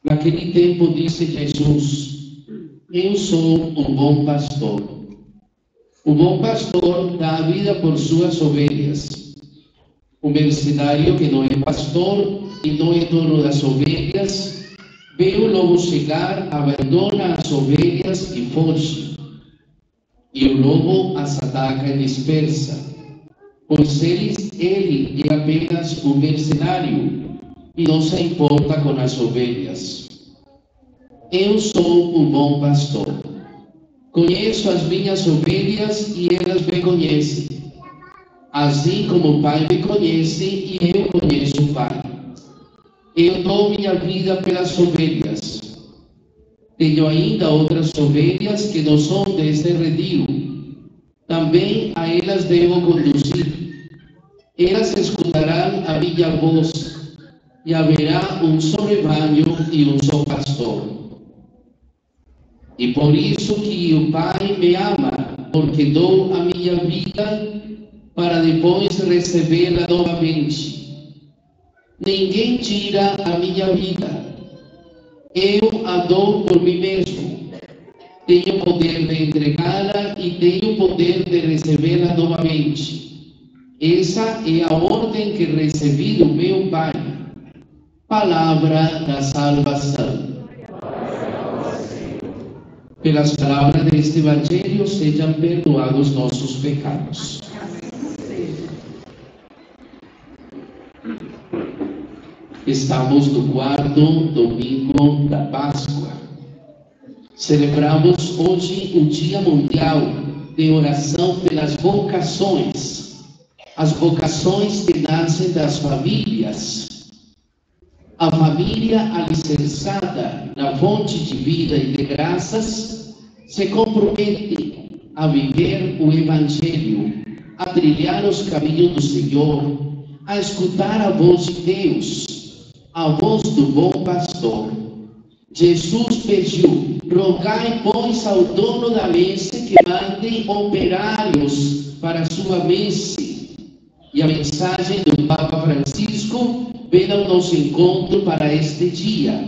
Naquele tempo disse Jesus: Eu sou o bom pastor. O bom pastor dá a vida por suas ovelhas. O mercenário que não é pastor e não é dono das ovelhas, vê o lobo chegar, abandona as ovelhas e foge. E o lobo as ataca e dispersa, pois ele é apenas um mercenário e não se importa com as ovelhas. Eu sou o bom pastor. Conheço as minhas ovelhas e elas me conhecem. Assim como o Pai me conhece e eu conheço o Pai. Eu dou minha vida pelas ovelhas. Tenho ainda outras ovelhas que não são deste redil. Também a elas devo conduzir. Elas escutarão a minha voz, e haverá um só rebanho e um só pastor. E por isso que o Pai me ama, porque dou a minha vida para depois recebê-la novamente. Ninguém tira a minha vida. Eu a dou por mim mesmo. Tenho o poder de entregá-la e tenho o poder de recebê-la novamente. Essa é a ordem que recebi do meu Pai. Palavra da salvação. Pelas palavras deste Evangelho sejam perdoados nossos pecados. Estamos no quarto domingo da Páscoa. Celebramos hoje o Dia Mundial de Oração pelas Vocações. As vocações que nascem das famílias. A família alicerçada na fonte de vida e de graças se compromete a viver o Evangelho, a trilhar os caminhos do Senhor, a escutar a voz de Deus, a voz do bom pastor. Jesus pediu: rogai, pois, ao dono da messe que mande operários para a sua messe. E a mensagem do Papa Francisco vem ao nosso encontro para este dia,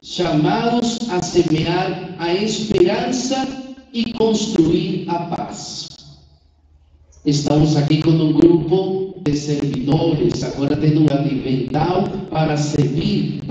chamados a semear a esperança e construir a paz. Estamos aqui com um grupo de servidores, agora tendo um adivental para servir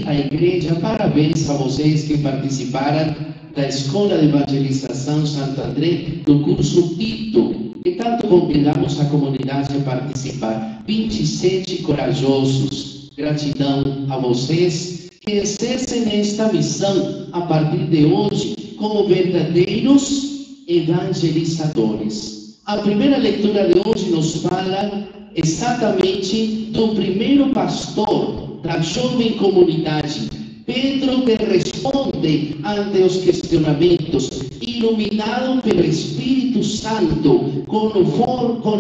a igreja. Parabéns a vocês que participaram da Escola de Evangelização Santo André, do curso Tito, que tanto convidamos a comunidade a participar. 27 corajosos. Gratidão a vocês que exercem esta missão a partir de hoje como verdadeiros evangelizadores. A primeira leitura de hoje nos fala exatamente do primeiro pastor da jovem comunidade. Pedro que responde ante os questionamentos, iluminado pelo Espírito Santo, com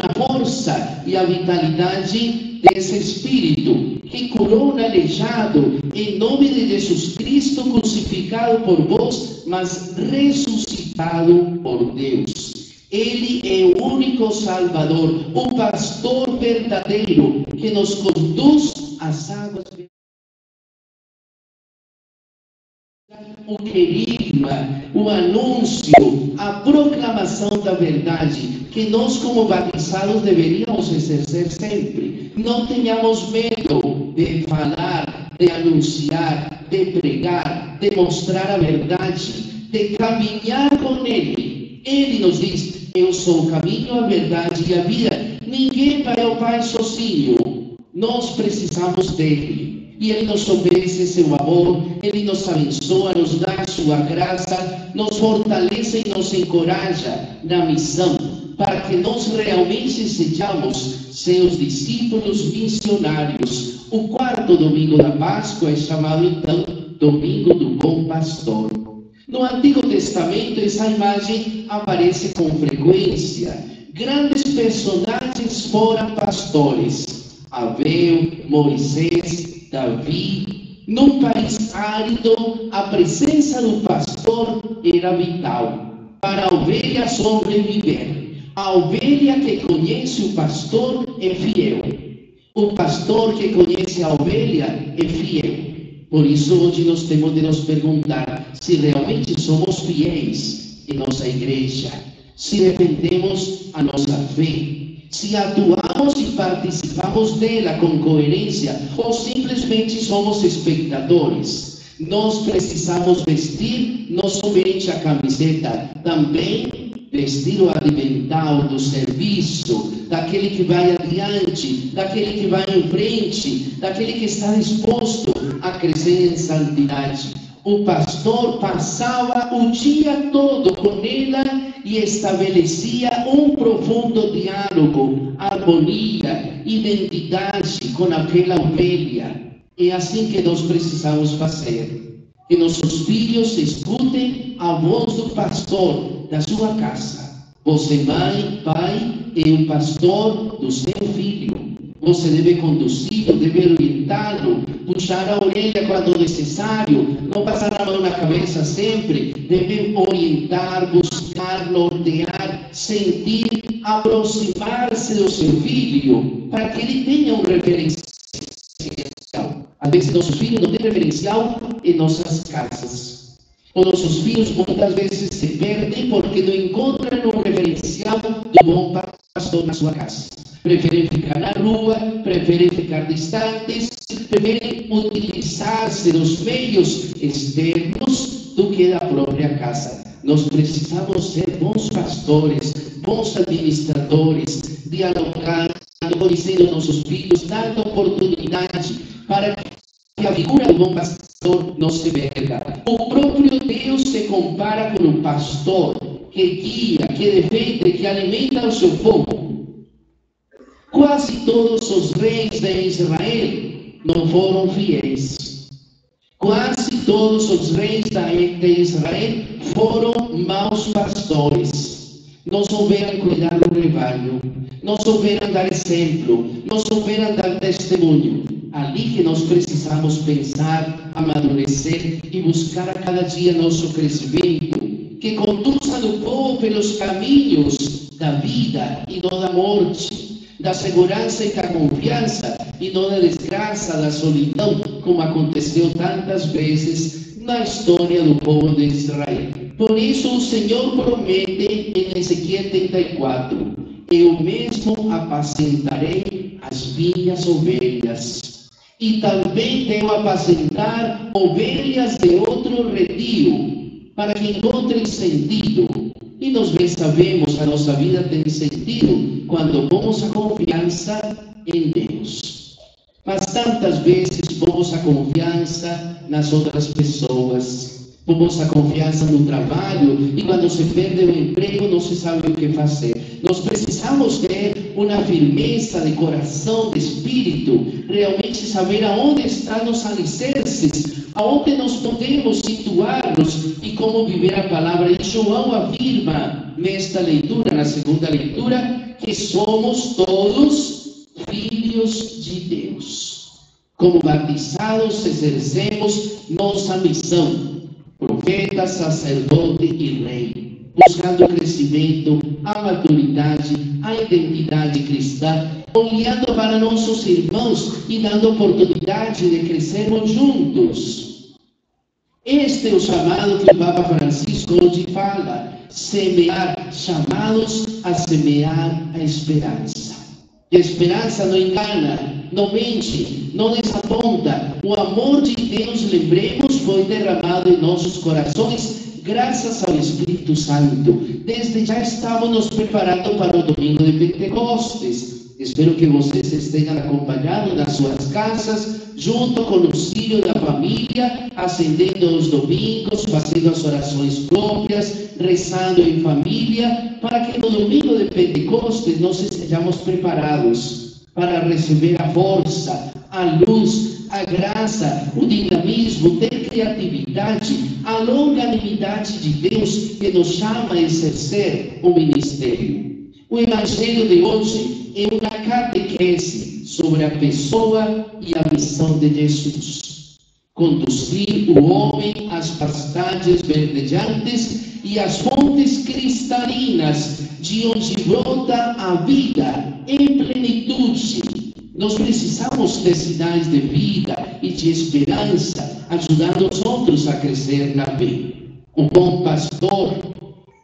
a força e a vitalidade desse Espírito, que curou um aleijado em nome de Jesus Cristo, crucificado por vós, mas ressuscitado por Deus. Ele é o único Salvador, o pastor verdadeiro, que nos conduz às águas verdaderas. O querigma, o anúncio, a proclamação da verdade, que nós como batizados deveríamos exercer sempre. Não tenhamos medo de falar, de anunciar, de pregar, de mostrar a verdade, de caminhar com Ele. Ele nos diz: eu sou o caminho, a verdade e a vida. Ninguém vai ao Pai sozinho. Nós precisamos dele. E Ele nos oferece seu amor, Ele nos abençoa, nos dá sua graça, nos fortalece e nos encoraja na missão, para que nós realmente sejamos seus discípulos missionários. O quarto domingo da Páscoa é chamado, então, Domingo do Bom Pastor. No Antigo Testamento, essa imagem aparece com frequência. Grandes personagens foram pastores: Abel, Moisés, Davi. Num país árido, a presença do pastor era vital para a ovelha sobreviver. A ovelha que conhece o pastor é fiel. O pastor que conhece a ovelha é fiel. Por isso, hoje nós temos de nos perguntar se realmente somos fiéis em nossa igreja, se defendemos a nossa fé, se atuamos e participamos dela com coerência ou simplesmente somos espectadores. Nós precisamos vestir não somente a camiseta, também vestir o avental do serviço, daquele que vai adiante, daquele que vai em frente, daquele que está disposto a crescer em santidade. O pastor passava o dia todo com ela e estabelecia um profundo diálogo, harmonia, identidade com aquela ovelha. É assim que nós precisamos fazer. Que nossos filhos escutem a voz do pastor da sua casa. Você, mãe, pai, é o pastor do seu filho. Você deve conduzi-lo, deve orientá-lo, puxar a orelha quando necessário, não passar a mão na cabeça sempre. Deve orientar, buscar, nortear, sentir, aproximar-se do seu filho, para que ele tenha um referencial. Às vezes nossos filhos não têm referencial em nossas casas. Os nossos filhos muitas vezes se perdem porque não encontram um referencial do bom pastor na sua casa. Preferem ficar na rua, preferem ficar distantes, preferem utilizar-se dos meios externos do que da própria casa. Nós precisamos ser bons pastores, bons administradores, dialogando, conhecendo nossos filhos, dando oportunidade para que a figura do bom pastor não se perca. O próprio Deus se compara com um pastor que guia, que defende, que alimenta o seu povo. Quase todos os reis de Israel não foram fiéis. Quase todos os reis de Israel foram maus pastores. Não souberam cuidar do rebanho, não souberam dar exemplo, não souberam dar testemunho. Ali que nós precisamos pensar, amadurecer e buscar a cada dia nosso crescimento, que conduza o povo pelos caminhos da vida e não da morte, da segurança e da confiança e não da desgraça, da solidão, como aconteceu tantas vezes na história do povo de Israel. Por isso o Senhor promete em Ezequiel 34: eu mesmo apacentarei as minhas ovelhas, e também devo apacentar ovelhas de outro redil, para que encontrem sentido. E nós bem sabemos que a nossa vida tem sentido quando pomos a confiança em Deus. Mas tantas vezes pomos a confiança nas outras pessoas, pomos a confiança no trabalho, e quando se perde o emprego não se sabe o que fazer. Nós precisamos ter uma firmeza de coração, de espírito, realmente saber aonde estão os alicerces, aonde nós podemos situar-nos e como viver a palavra. E João afirma nesta leitura, na segunda leitura, que somos todos filhos de Deus. Como batizados, exercemos nossa missão, profeta, sacerdote e rei, buscando o crescimento, a maturidade, a identidade cristã, olhando para nossos irmãos e dando oportunidade de crescermos juntos. Este é o chamado que o Papa Francisco hoje fala: semear, chamados a semear a esperança. E a esperança não engana, não mente, não desaponta. O amor de Deus, lembremos, foi derramado em nossos corações graças ao Espírito Santo. Desde já estamos nos preparando para o domingo de Pentecostes. Espero que vocês estejam acompanhando nas suas casas, junto com o auxílio da família, acendendo os domingos, fazendo as orações próprias, rezando em família, para que no domingo de Pentecostes nós estejamos preparados para receber a força, a luz, a graça, o dinamismo, ter criatividade, a longanimidade de Deus que nos chama a exercer o ministério. O Evangelho de hoje é uma catequese sobre a pessoa e a missão de Jesus. Conduzir o homem às pastagens verdejantes e às fontes cristalinas, de onde brota a vida em plenitude, Nós precisamos ter sinais de vida e de esperança, ajudando os outros a crescer na fé. Um bom pastor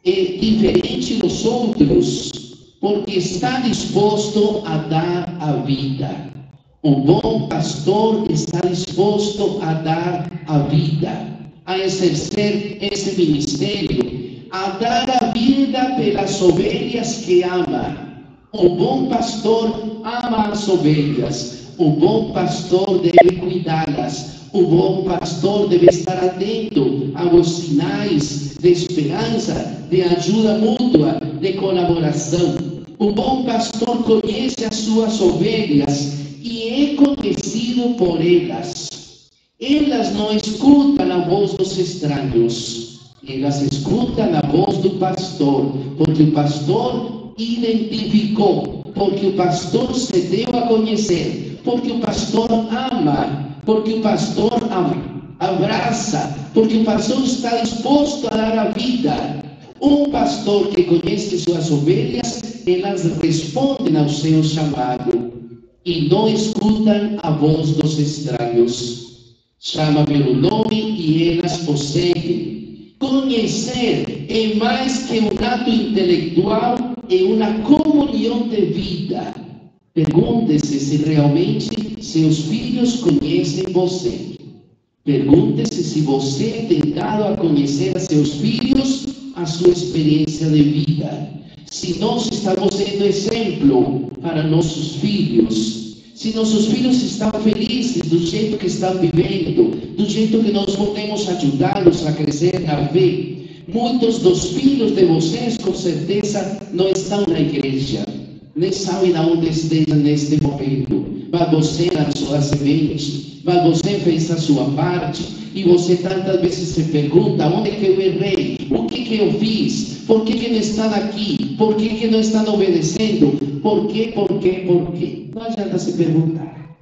é diferente dos outros, porque está disposto a dar a vida. Um bom pastor está disposto a dar a vida, a exercer esse ministério, a dar a vida pelas ovelhas que ama. Um bom pastor ama as ovelhas. Um bom pastor deve cuidá-las. Um bom pastor deve estar atento aos sinais de esperança, de ajuda mútua, de colaboração. Um bom pastor conhece as suas ovelhas e é conhecido por elas. Elas não escutam a voz dos estranhos. Elas escutam a voz do pastor, porque o pastor identificou, porque o pastor se deu a conhecer, porque o pastor ama, porque o pastor abraça, porque o pastor está disposto a dar a vida. Um pastor que conhece suas ovelhas, elas respondem ao seu chamado e não escutam a voz dos estranhos. Chama pelo nome e elas o seguem. Conhecer é mais que um ato intelectual, é uma comunhão de vida. Pergunte-se se realmente seus filhos conhecem você. Pergunte-se se você tem dado a conhecer a seus filhos a sua experiência de vida. Se nós estamos sendo exemplo para nossos filhos, se nossos filhos estão felizes do jeito que estão vivendo, do jeito que nós podemos ajudá-los a crescer na fé. Muitos dos filhos de vocês, com certeza, não estão na igreja, nem sabem aonde estejam neste momento. Mas você lançou a semente, mas você fez a sua parte, e você tantas vezes se pergunta: onde que eu errei? O que eu fiz? Por que não estão aqui? Por que não estão obedecendo? Por quê? Não adianta se perguntar.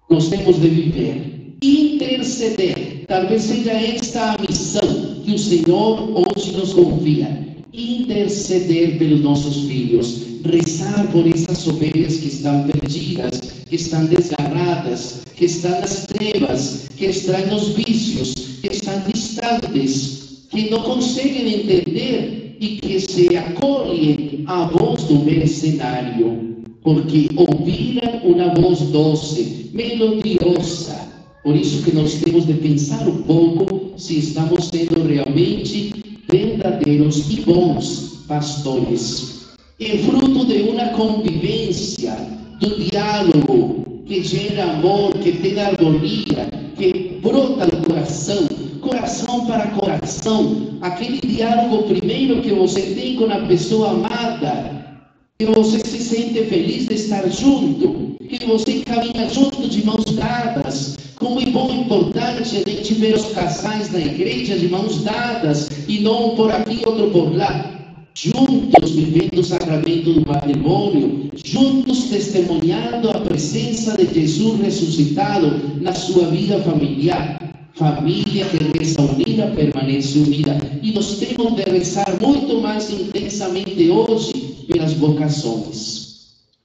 Nós temos de viver, interceder. Talvez seja esta a missão que o Senhor hoje nos confia. Interceder pelos nossos filhos. Rezar por essas ovelhas que estão perdidas, que estão desgarradas, que estão nas trevas, que estão nos vícios, que estão distantes, que não conseguem entender e que se acolhem à voz do mercenário, porque ouviram uma voz doce, melodiosa. Por isso que nós temos de pensar um pouco se estamos sendo realmente verdadeiros e bons pastores. É fruto de uma convivência, do diálogo, que gera amor, que tem harmonia, que brota do coração, coração para coração, aquele diálogo primeiro que você tem com a pessoa amada, que você se sente feliz de estar junto, que você caminha junto de mãos dadas. Como é bom e importante a gente ver os casais na igreja de mãos dadas, e não um por aqui, outro por lá. Juntos vivendo o sacramento do matrimônio, juntos testemunhando a presença de Jesus ressuscitado na sua vida familiar. Família que reza unida permanece unida. E nós temos de rezar muito mais intensamente hoje pelas vocações.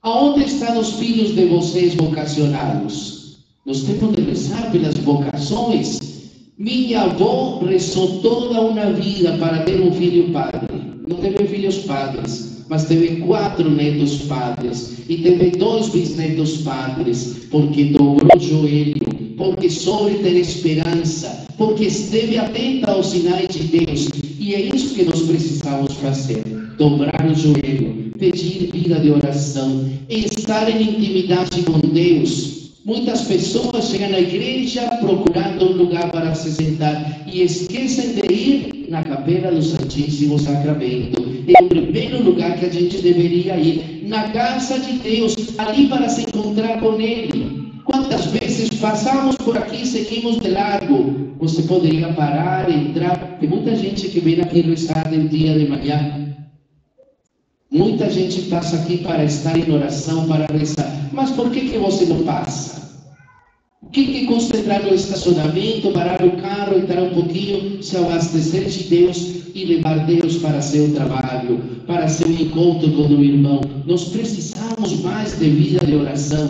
Aonde estão os filhos de vocês vocacionados? Nós temos de rezar pelas vocações. Minha avó rezou toda uma vida para ter um filho padre. Não teve filhos padres, mas teve 4 netos padres e teve 2 bisnetos padres, porque dobrou o joelho, porque soube ter esperança, porque esteve atenta aos sinais de Deus. E é isso que nós precisamos fazer: dobrar o joelho, pedir vida de oração, estar em intimidade com Deus. Muitas pessoas chegam à igreja procurando um lugar para se sentar e esquecem de ir na capela do Santíssimo Sacramento. É o primeiro lugar que a gente deveria ir, na casa de Deus, ali para se encontrar com Ele. Quantas vezes passamos por aqui e seguimos de largo? Você poderia parar, entrar. Tem muita gente que vem aqui rezar no dia de manhã. Muita gente passa aqui para estar em oração, para rezar. Mas por que você não passa? O que custa entrar no estacionamento, parar o carro, entrar um pouquinho, se abastecer de Deus e levar Deus para seu trabalho, para seu encontro com o irmão? Nós precisamos mais de vida de oração.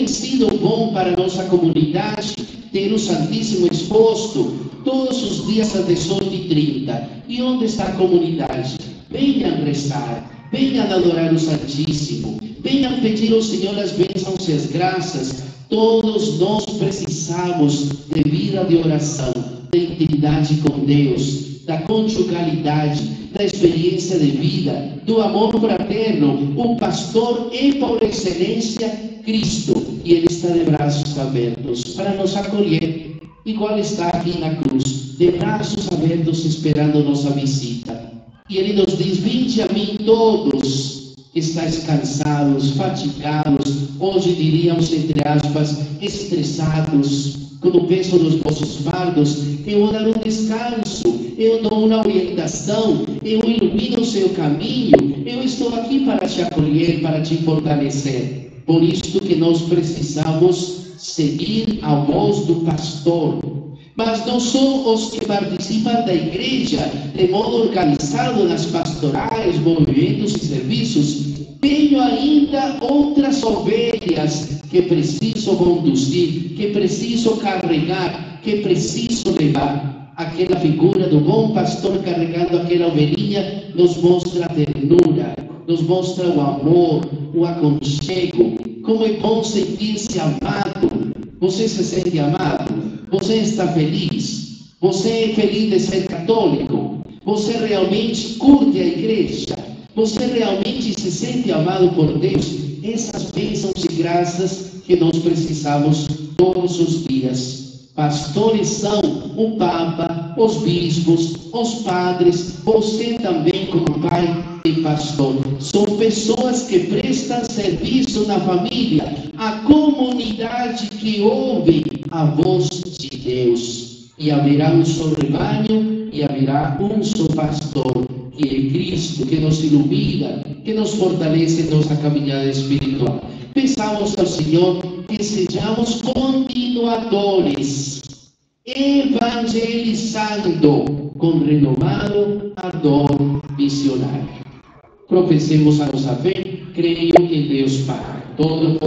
tem sido bom para a nossa comunidade ter o Santíssimo exposto todos os dias às 18h30. E onde está a comunidade? Venham rezar, venham adorar o Santíssimo, venham pedir ao Senhor as bênçãos e as graças. Todos nós precisamos de vida de oração, de intimidade com Deus, da conjugalidade, da experiência de vida, do amor fraterno. O pastor é, por excelência, Cristo, e Ele está de braços abertos para nos acolher, igual está aqui na cruz, de braços abertos esperando nossa visita. E Ele nos diz: vinde a mim todos que estáis cansados, fatigados, hoje diríamos, entre aspas, estressados, com o peso dos vossos fardos. Eu vou dar um descanso, eu dou uma orientação, eu ilumino o seu caminho, eu estou aqui para te acolher, para te fortalecer. Por isso que nós precisamos seguir a voz do pastor. Mas não são os que participam da igreja de modo organizado nas pastorais, movimentos e serviços. Tenho ainda outras ovelhas que preciso conduzir, que preciso carregar, que preciso levar. Aquela figura do bom pastor carregando aquela ovelhinha nos mostra a ternura, nos mostra o amor, o aconchego. Como é bom sentir-se amado. Você se sente amado? Você está feliz? Você é feliz de ser católico? Você realmente curte a igreja? Você realmente se sente amado por Deus? Essas bênçãos e graças que nós precisamos todos os dias. Pastores são o Papa, os bispos, os padres, você também como pai e pastor. São pessoas que prestam serviço na família, a comunidade que ouve a voz de Deus. E haverá um só rebanho e haverá um só pastor, que é Cristo, que nos ilumina, que nos fortalece em nossa caminhada espiritual. Peçamos ao Senhor que sejamos continuadores, evangelizando com renovado ardor missionário. Professemos a nossa fé, creio em Deus Pai, todo